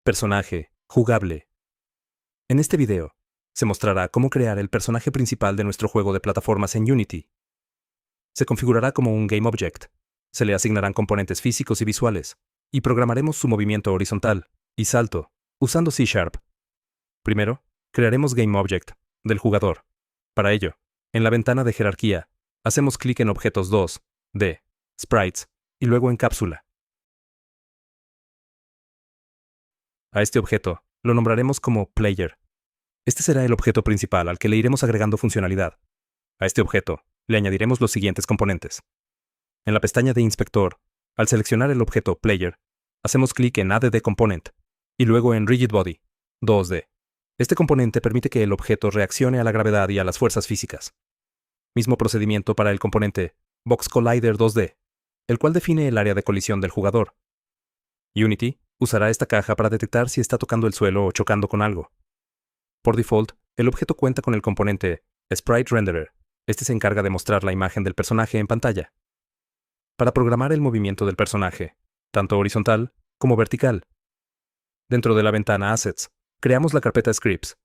Personaje jugable. En este video, se mostrará cómo crear el personaje principal de nuestro juego de plataformas en Unity. Se configurará como un GameObject, se le asignarán componentes físicos y visuales, y programaremos su movimiento horizontal y salto usando C#. Primero, crearemos GameObject del jugador. Para ello, en la ventana de jerarquía, hacemos clic en Objetos 2D, Sprites, y luego en Cápsula. A este objeto lo nombraremos como Player. Este será el objeto principal al que le iremos agregando funcionalidad. A este objeto le añadiremos los siguientes componentes. En la pestaña de Inspector, al seleccionar el objeto Player, hacemos clic en Add Component y luego en Rigid Body 2D. Este componente permite que el objeto reaccione a la gravedad y a las fuerzas físicas. Mismo procedimiento para el componente Box Collider 2D, el cual define el área de colisión del jugador. Unity usará esta caja para detectar si está tocando el suelo o chocando con algo. Por default, el objeto cuenta con el componente Sprite Renderer. Este se encarga de mostrar la imagen del personaje en pantalla. Para programar el movimiento del personaje, tanto horizontal como vertical. Dentro de la ventana Assets, creamos la carpeta Scripts.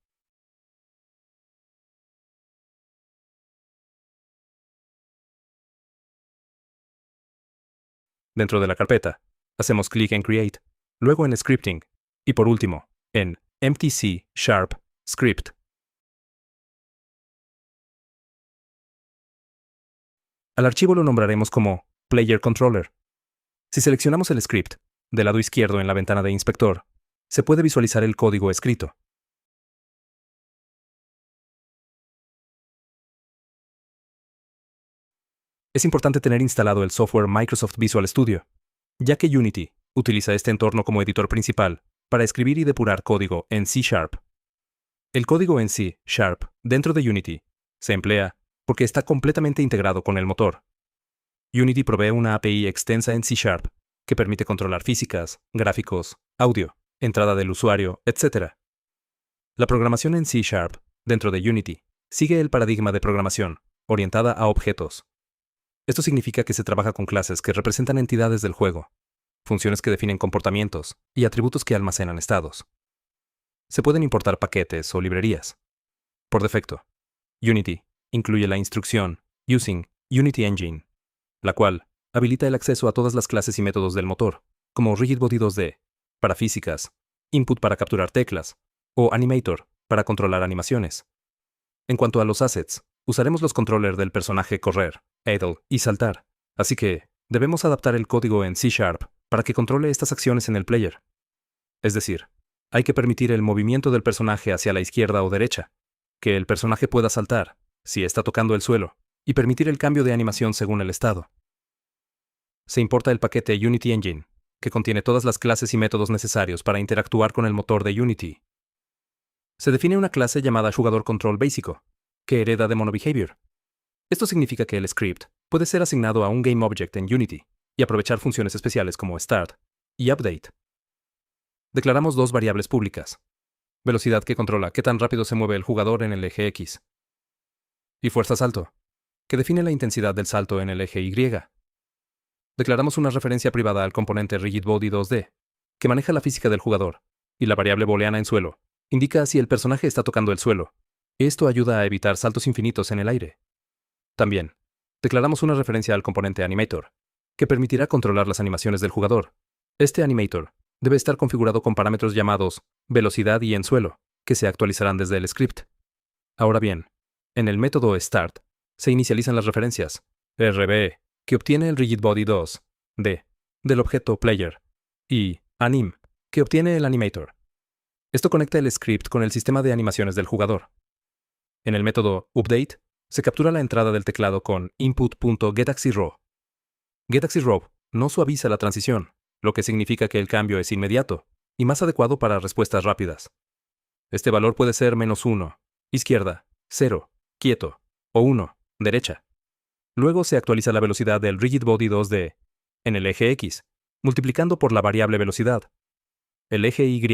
Dentro de la carpeta, hacemos clic en Create, luego en Scripting, y por último, en Empty C# Script. Al archivo lo nombraremos como Player Controller. Si seleccionamos el script, del lado izquierdo en la ventana de Inspector, se puede visualizar el código escrito. Es importante tener instalado el software Microsoft Visual Studio, ya que Unity utiliza este entorno como editor principal para escribir y depurar código en C#. El código en C# dentro de Unity se emplea porque está completamente integrado con el motor. Unity provee una API extensa en C# que permite controlar físicas, gráficos, audio, entrada del usuario, etc. La programación en C# dentro de Unity sigue el paradigma de programación orientada a objetos. Esto significa que se trabaja con clases que representan entidades del juego, funciones que definen comportamientos y atributos que almacenan estados. Se pueden importar paquetes o librerías. Por defecto, Unity incluye la instrucción Using Unity Engine, la cual habilita el acceso a todas las clases y métodos del motor, como Rigid Body 2D, para físicas, Input para capturar teclas, o Animator para controlar animaciones. En cuanto a los assets, usaremos los controllers del personaje correr, idle y saltar, así que debemos adaptar el código en C# para que controle estas acciones en el player. Es decir, hay que permitir el movimiento del personaje hacia la izquierda o derecha, que el personaje pueda saltar, si está tocando el suelo, y permitir el cambio de animación según el estado. Se importa el paquete Unity Engine, que contiene todas las clases y métodos necesarios para interactuar con el motor de Unity. Se define una clase llamada Jugador Control básico, que hereda de MonoBehavior. Esto significa que el script puede ser asignado a un GameObject en Unity y aprovechar funciones especiales como Start y Update. Declaramos dos variables públicas: velocidad, que controla qué tan rápido se mueve el jugador en el eje X, y fuerza salto, que define la intensidad del salto en el eje Y. Declaramos una referencia privada al componente Rigid Body 2D, que maneja la física del jugador, y la variable booleana en suelo indica si el personaje está tocando el suelo. Esto ayuda a evitar saltos infinitos en el aire. También, declaramos una referencia al componente Animator, que permitirá controlar las animaciones del jugador. Este Animator debe estar configurado con parámetros llamados velocidad y en suelo, que se actualizarán desde el script. Ahora bien, en el método Start se inicializan las referencias RBE, que obtiene el Rigid Body 2D del objeto Player, y Anim, que obtiene el Animator. Esto conecta el script con el sistema de animaciones del jugador. En el método Update se captura la entrada del teclado con input.getAxisRaw. GetAxisRaw no suaviza la transición, lo que significa que el cambio es inmediato y más adecuado para respuestas rápidas. Este valor puede ser -1, izquierda, 0, quieto, o 1, derecha. Luego se actualiza la velocidad del Rigid Body 2D en el eje X, multiplicando por la variable velocidad. El eje Y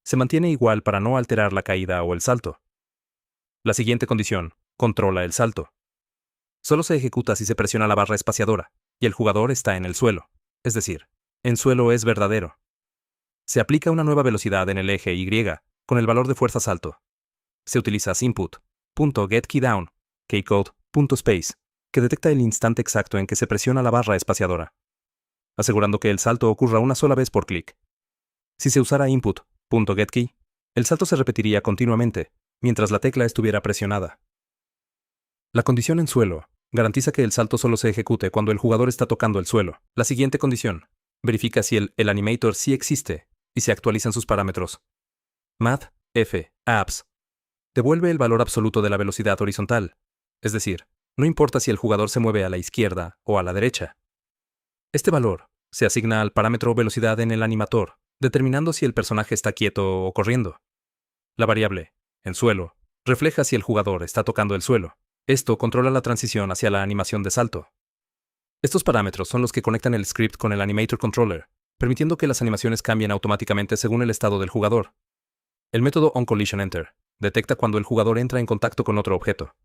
se mantiene igual para no alterar la caída o el salto. La siguiente condición controla el salto. Solo se ejecuta si se presiona la barra espaciadora y el jugador está en el suelo, es decir, en suelo es verdadero. Se aplica una nueva velocidad en el eje Y con el valor de fuerza salto. Se utiliza input.getKeyDown, keycode.space, que detecta el instante exacto en que se presiona la barra espaciadora, asegurando que el salto ocurra una sola vez por clic. Si se usara input.getKey, el salto se repetiría continuamente, mientras la tecla estuviera presionada. La condición en suelo garantiza que el salto solo se ejecute cuando el jugador está tocando el suelo. La siguiente condición verifica si el animator sí existe y se actualizan sus parámetros. Math, F, Apps. Devuelve el valor absoluto de la velocidad horizontal, es decir, no importa si el jugador se mueve a la izquierda o a la derecha. Este valor se asigna al parámetro velocidad en el animator, determinando si el personaje está quieto o corriendo. La variable, en suelo, refleja si el jugador está tocando el suelo. Esto controla la transición hacia la animación de salto. Estos parámetros son los que conectan el script con el Animator Controller, permitiendo que las animaciones cambien automáticamente según el estado del jugador. El método onCollisionEnter detecta cuando el jugador entra en contacto con otro objeto.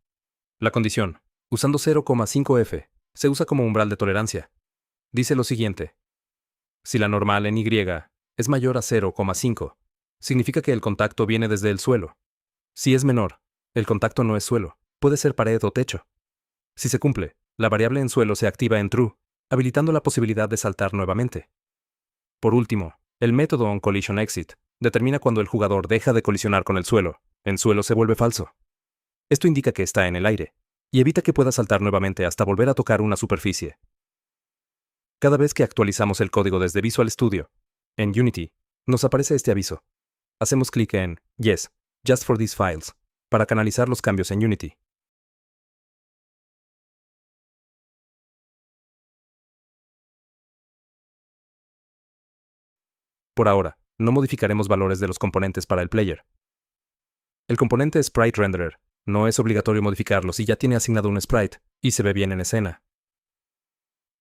La condición, usando 0,5f, se usa como umbral de tolerancia. Dice lo siguiente. Si la normal en Y es mayor a 0,5, significa que el contacto viene desde el suelo. Si es menor, el contacto no es suelo, puede ser pared o techo. Si se cumple, la variable en suelo se activa en true, habilitando la posibilidad de saltar nuevamente. Por último, el método onCollisionExit determina cuando el jugador deja de colisionar con el suelo. En suelo se vuelve falso. Esto indica que está en el aire, y evita que pueda saltar nuevamente hasta volver a tocar una superficie. Cada vez que actualizamos el código desde Visual Studio, en Unity, nos aparece este aviso. Hacemos clic en Yes, just for these files, para canalizar los cambios en Unity. Por ahora, no modificaremos valores de los componentes para el player. El componente Sprite Renderer no es obligatorio modificarlo si ya tiene asignado un sprite y se ve bien en escena.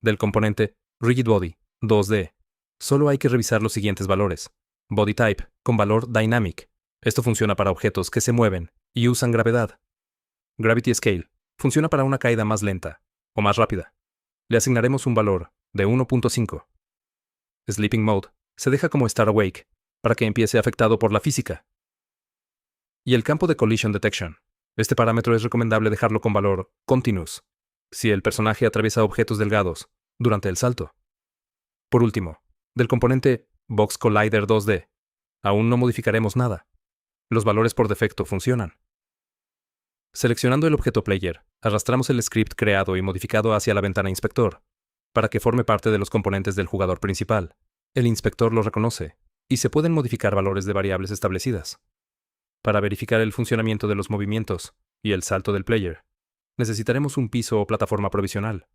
Del componente Rigid Body 2D, solo hay que revisar los siguientes valores. Body Type, con valor Dynamic. Esto funciona para objetos que se mueven y usan gravedad. Gravity Scale, funciona para una caída más lenta o más rápida. Le asignaremos un valor de 1.5. Sleeping Mode, se deja como Star Awake, para que empiece afectado por la física. Y el campo de Collision Detection. Este parámetro es recomendable dejarlo con valor Continuous, si el personaje atraviesa objetos delgados durante el salto. Por último, del componente Box Collider 2D, aún no modificaremos nada. Los valores por defecto funcionan. Seleccionando el objeto Player, arrastramos el script creado y modificado hacia la ventana Inspector, para que forme parte de los componentes del jugador principal. El inspector lo reconoce, y se pueden modificar valores de variables establecidas. Para verificar el funcionamiento de los movimientos y el salto del player, necesitaremos un piso o plataforma provisional.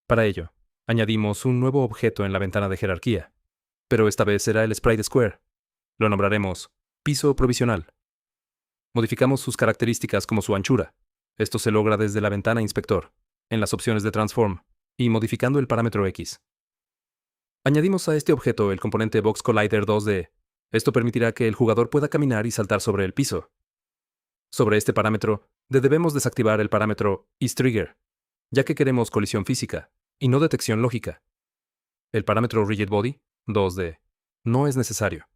Para ello, añadimos un nuevo objeto en la ventana de jerarquía, pero esta vez será el sprite square. Lo nombraremos piso provisional. Modificamos sus características como su anchura. Esto se logra desde la ventana Inspector, en las opciones de Transform, y modificando el parámetro X. Añadimos a este objeto el componente Box Collider 2D. Esto permitirá que el jugador pueda caminar y saltar sobre el piso. Sobre este parámetro, debemos desactivar el parámetro isTrigger, ya que queremos colisión física, y no detección lógica. El parámetro Rigid Body 2D no es necesario,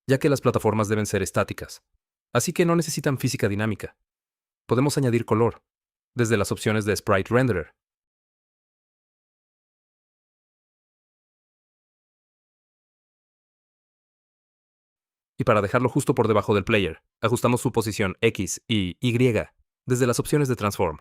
ya que las plataformas deben ser estáticas, así que no necesitan física dinámica. Podemos añadir color, desde las opciones de Sprite Renderer. Y para dejarlo justo por debajo del player, ajustamos su posición X y Y desde las opciones de Transform.